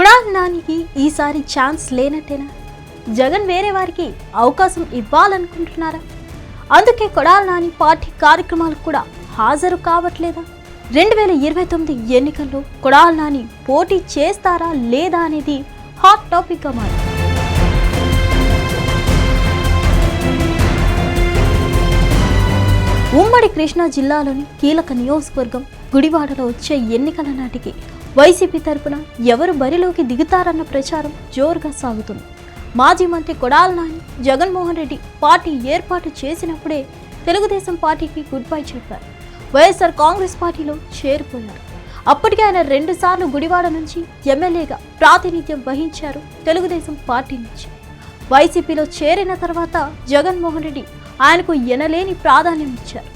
కొడాలి నానికి ఈసారి ఛాన్స్ లేనట్టేనా? జగన్ వేరే వారికి అవకాశం ఇవ్వాలనుకుంటున్నారా? అందుకే కొడాలి నాని పార్టీ కార్యక్రమాలకు కూడా హాజరు కావట్లేదా? 2029 ఎన్నికల్లో కొడాలి నాని పోటీ చేస్తారా లేదా అనేది హాట్ టాపిక్గా మారింది. ఉమ్మడి కృష్ణా జిల్లాలోని కీలక నియోజకవర్గం గుడివాడలో వచ్చే ఎన్నికల నాటికి వైసీపీ తరపున ఎవరు బరిలోకి దిగుతారన్న ప్రచారం జోరుగా సాగుతుంది. మాజీ మంత్రి కొడాలి నాని జగన్మోహన్ రెడ్డి పార్టీ ఏర్పాటు చేసినప్పుడే తెలుగుదేశం పార్టీకి గుడ్ బై చెప్పారు. వైఎస్ఆర్ కాంగ్రెస్ పార్టీలో చేరిపోయారు. అప్పటికే ఆయన 2 సార్లు గుడివాడ నుంచి ఎమ్మెల్యేగా ప్రాతినిధ్యం వహించారు తెలుగుదేశం పార్టీ నుంచి. వైసీపీలో చేరిన తర్వాత జగన్మోహన్ రెడ్డి ఆయనకు ఎనలేని ప్రాధాన్యం ఇచ్చారు.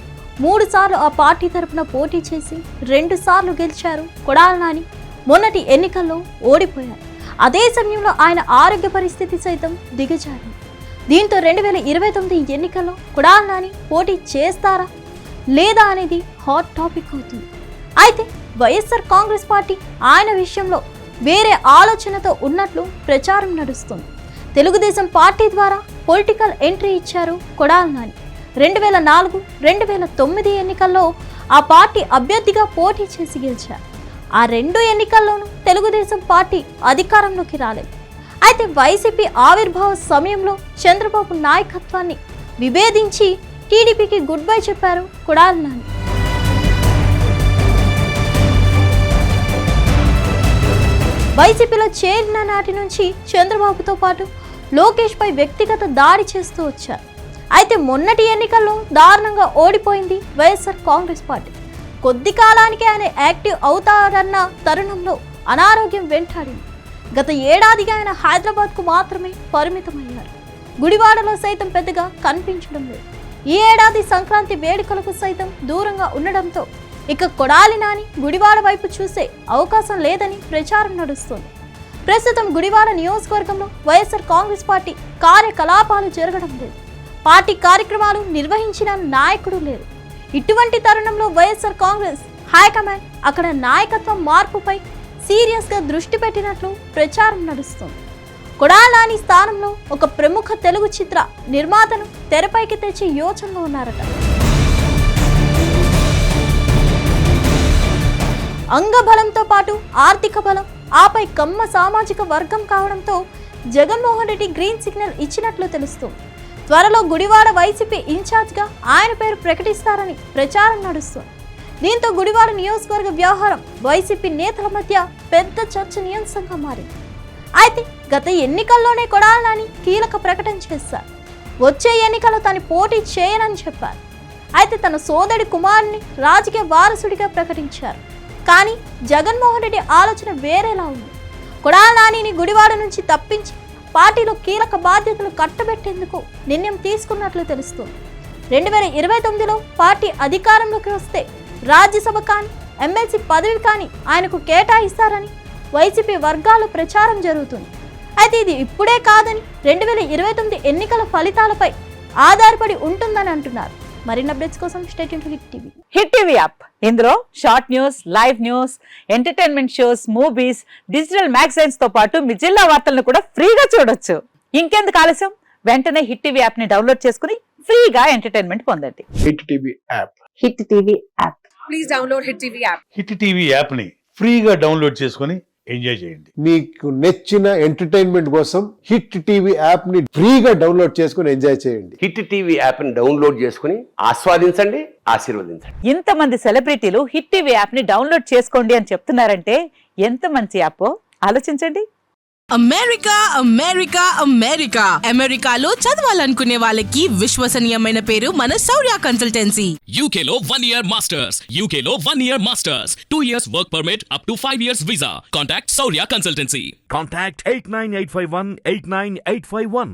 3 సార్లు ఆ పార్టీ తరపున పోటీ చేసి 2 సార్లు గెలిచారు కొడాలి నాని. మొన్నటి ఎన్నికల్లో ఓడిపోయారు. అదే సమయంలో ఆయన ఆరోగ్య పరిస్థితి సైతం దిగజారింది. దీంతో 2029 ఎన్నికల్లో కొడాలి నాని పోటీ చేస్తారా లేదా అనేది హాట్ టాపిక్ అవుతుంది. అయితే వైఎస్ఆర్ కాంగ్రెస్ పార్టీ ఆయన విషయంలో వేరే ఆలోచనతో ఉన్నట్లు ప్రచారం నడుస్తుంది. తెలుగుదేశం పార్టీ ద్వారా పొలిటికల్ ఎంట్రీ ఇచ్చారు కొడాలి నాని. 2004, 2009 ఎన్నికల్లో ఆ పార్టీ అభ్యర్థిగా పోటీ చేసి గెలిచారు. ఆ 2 ఎన్నికల్లోనూ తెలుగుదేశం పార్టీ అధికారంలోకి రాలేదు. అయితే వైసీపీ ఆవిర్భావ సమయంలో చంద్రబాబు నాయకత్వాన్ని విభేదించి టీడీపీకి గుడ్ బై చెప్పారు కొడాలి నాని. వైసీపీలో చేరిన నాటి నుంచి చంద్రబాబుతో పాటు లోకేష్ పై వ్యక్తిగత దాడి చేస్తూ వచ్చారు. అయితే మొన్నటి ఎన్నికల్లో దారుణంగా ఓడిపోయింది వైఎస్ఆర్ కాంగ్రెస్ పార్టీ. కొద్ది కాలానికి ఆయన యాక్టివ్ అవుతారన్న తరుణంలో అనారోగ్యం వెంటాడింది. గత ఏడాదిగా ఆయన హైదరాబాద్కు మాత్రమే పరిమితమయ్యారు. గుడివాడలో సైతం పెద్దగా కనిపించడం లేదు. ఈ ఏడాది సంక్రాంతి వేడుకలకు సైతం దూరంగా ఉండడంతో ఇక కొడాలి నాని గుడివాడ వైపు చూసే అవకాశం లేదని ప్రచారం నడుస్తోంది. ప్రస్తుతం గుడివాడ నియోజకవర్గంలో వైఎస్ఆర్ కాంగ్రెస్ పార్టీ కార్యకలాపాలు జరగడం లేదు. పార్టీ కార్యక్రమాలు నిర్వహించిన నాయకుడు లేరు. ఇటువంటి తరుణంలో వైఎస్ఆర్ కాంగ్రెస్ హైకమాండ్ అక్కడ నాయకత్వం మార్పుపై సీరియస్గా దృష్టి పెట్టినట్లు ప్రచారం నడుస్తోంది. కొడాలి నాని స్థానంలో ఒక ప్రముఖ తెలుగు చిత్ర నిర్మాతను తెరపైకి తెచ్చే యోచనలో ఉన్నారట. అంగబలంతో పాటు ఆర్థిక బలం, ఆపై కమ్మ సామాజిక వర్గం కావడంతో జగన్మోహన్ రెడ్డి గ్రీన్ సిగ్నల్ ఇచ్చినట్లు తెలుస్తోంది. త్వరలో గుడివాడ వైసీపీ ఇన్ఛార్జ్గా ఆయన పేరు ప్రకటిస్తారని ప్రచారం నడుస్తోంది. దీంతో గుడివాడ నియోజకవర్గ వ్యవహారం వైసీపీ నేతల మధ్య పెద్ద చర్చనీయాంశంగా మారింది. అయితే గత ఎన్నికల్లోనే కొడాలి నాని కీలక ప్రకటన చేశారు. వచ్చే ఎన్నికల్లో తను పోటీ చేయనని చెప్పారు. అయితే తన సోదరి కుమారుని రాజకీయ వారసుడిగా ప్రకటించారు. కానీ జగన్మోహన్ రెడ్డి ఆలోచన వేరేలా ఉంది. కొడాలి నానిని గుడివాడ నుంచి తప్పించి పార్టీలో కీలక బాధ్యతలు కట్టబెట్టేందుకు నిర్ణయం తీసుకున్నట్లు తెలుస్తుంది. 2029లో పార్టీ అధికారంలోకి వస్తే రాజ్యసభ కానీ ఎమ్మెల్సీ పదవి కానీ ఆయనకు కేటాయిస్తారని వైసీపీ వర్గాల ప్రచారం జరుగుతుంది. అయితే ఇది ఇప్పుడే కాదని 2029 ఎన్నికల ఫలితాలపై ఆధారపడి ఉంటుందని అంటున్నారు. మరిన్ని అప్డేట్స్ కోసం stay tune to Hit TV. Hit TV app ఇందులో short news, live news, entertainment shows, movies, digital magazines తో పాటు మీ జిల్లా వార్తలను కూడా ఫ్రీగా చూడొచ్చు. ఇంకెందుకు ఆలస్యం, వెంటనే హిట్ టీవీ యాప్ ని డౌన్లోడ్ చేసుకుని ఫ్రీగా ఎంటర్టైన్మెంట్ పొందండి. Hit TV app. Hit TV app. Please download hit TV app. Hit TV app ని ఫ్రీగా డౌన్లోడ్ చేసుకుని ఎంజాయ్ చేయండి. మీకు నచ్చిన ఎంటర్టైన్మెంట్ కోసం హిట్ టీవీ యాప్ ని ఫ్రీగా డౌన్లోడ్ చేసుకుని ఎంజాయ్ చేయండి. హిట్ టీవీ యాప్ ని డౌన్లోడ్ చేసుకుని ఆస్వాదించండి, ఆశీర్వదించండి. ఇంతమంది సెలబ్రిటీలు హిట్ టీవీ యాప్ ని డౌన్లోడ్ చేసుకోండి అని చెప్తున్నారంటే ఎంత మంచి యాప్ ఆలోచించండి. అమెరికా అమెరికా అమెరికా అమెరికాలో చదవాలనుకునే వాళ్ళకి విశ్వసనీయమైన పేరు మన శౌర్య కన్సల్టెన్సీ. UK లో 1 year masters, UK లో 1 year masters, 2 years work permit up to 5 years visa. Contact Saurya Consultancy. Contact 89851 89851.